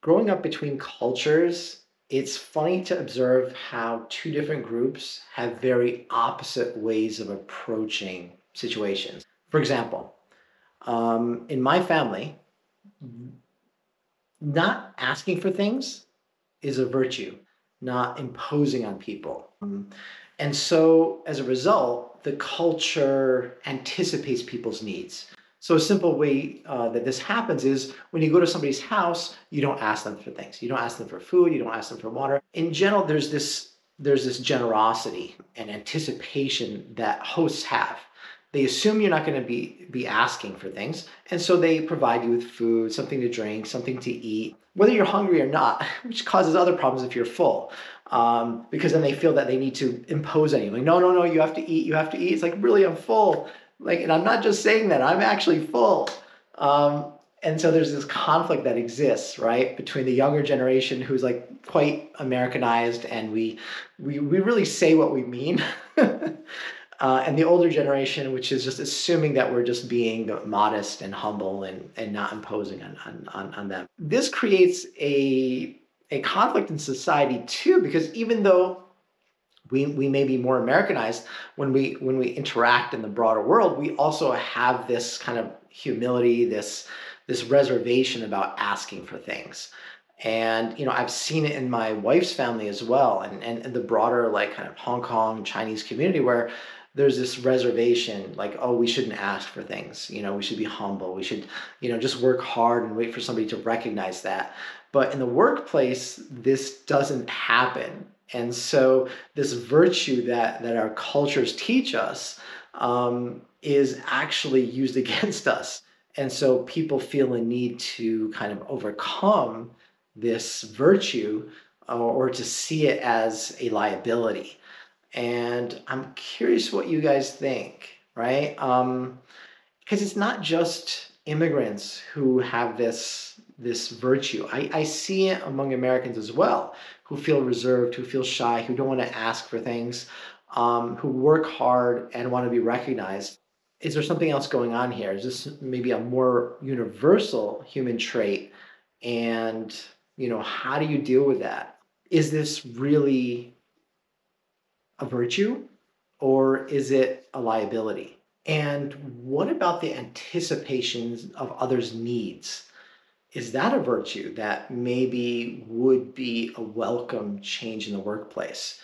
Growing up between cultures, it's funny to observe how two different groups have very opposite ways of approaching situations. For example, in my family, not asking for things is a virtue, not imposing on people. And so, as a result, the culture anticipates people's needs. So, a simple way that this happens is when you go to somebody's house, you don't ask them for things. You don't ask them for food. You don't ask them for water. In general, there's this generosity and anticipation that hosts have. They assume you're not going to be asking for things, and so they provide you with food, something to drink, something to eat, whether you're hungry or not, which causes other problems if you're full. Because then they feel that they need to impose on you. Like, no, no, no, you have to eat, you have to eat. It's like, really, I'm full. Like, and I'm not just saying that, I'm actually full. And so there's this conflict that exists, right, between the younger generation who's like quite Americanized and we really say what we mean. And the older generation, which is just assuming that we're just being modest and humble and not imposing on them. This creates a conflict in society too, because even though we may be more Americanized, when we interact in the broader world, we also have this kind of humility, this reservation about asking for things. And I've seen it in my wife's family as well, and the broader like kind of Hong Kong Chinese community where there's this reservation like, oh, we shouldn't ask for things. We should be humble. We should, just work hard and wait for somebody to recognize that. But in the workplace, this doesn't happen. And so this virtue that our cultures teach us is actually used against us. And so people feel a need to kind of overcome this virtue or to see it as a liability. And I'm curious what you guys think, right? Because it's not just immigrants who have this virtue. I see it among Americans as well, who feel reserved, who feel shy, who don't want to ask for things, who work hard and want to be recognized. Is there something else going on here? Is this maybe a more universal human trait? And, how do you deal with that? Is this really a virtue or is it a liability? And what about the anticipations of others' needs? Is that a virtue that maybe would be a welcome change in the workplace?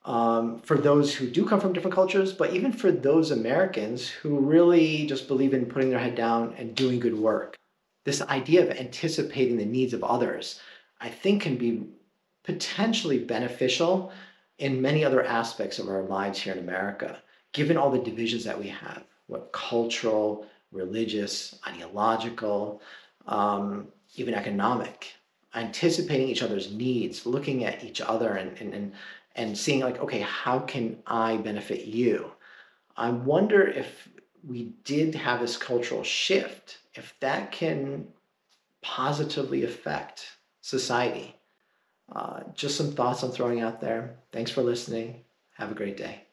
For those who do come from different cultures, but even for those Americans who really just believe in putting their head down and doing good work. This idea of anticipating the needs of others, I think, can be potentially beneficial in many other aspects of our lives here in America, given all the divisions that we have, what cultural, religious, ideological, even economic, anticipating each other's needs, looking at each other and seeing like, okay, how can I benefit you? I wonder if we did have this cultural shift, if that can positively affect society. Just some thoughts I'm throwing out there. Thanks for listening. Have a great day.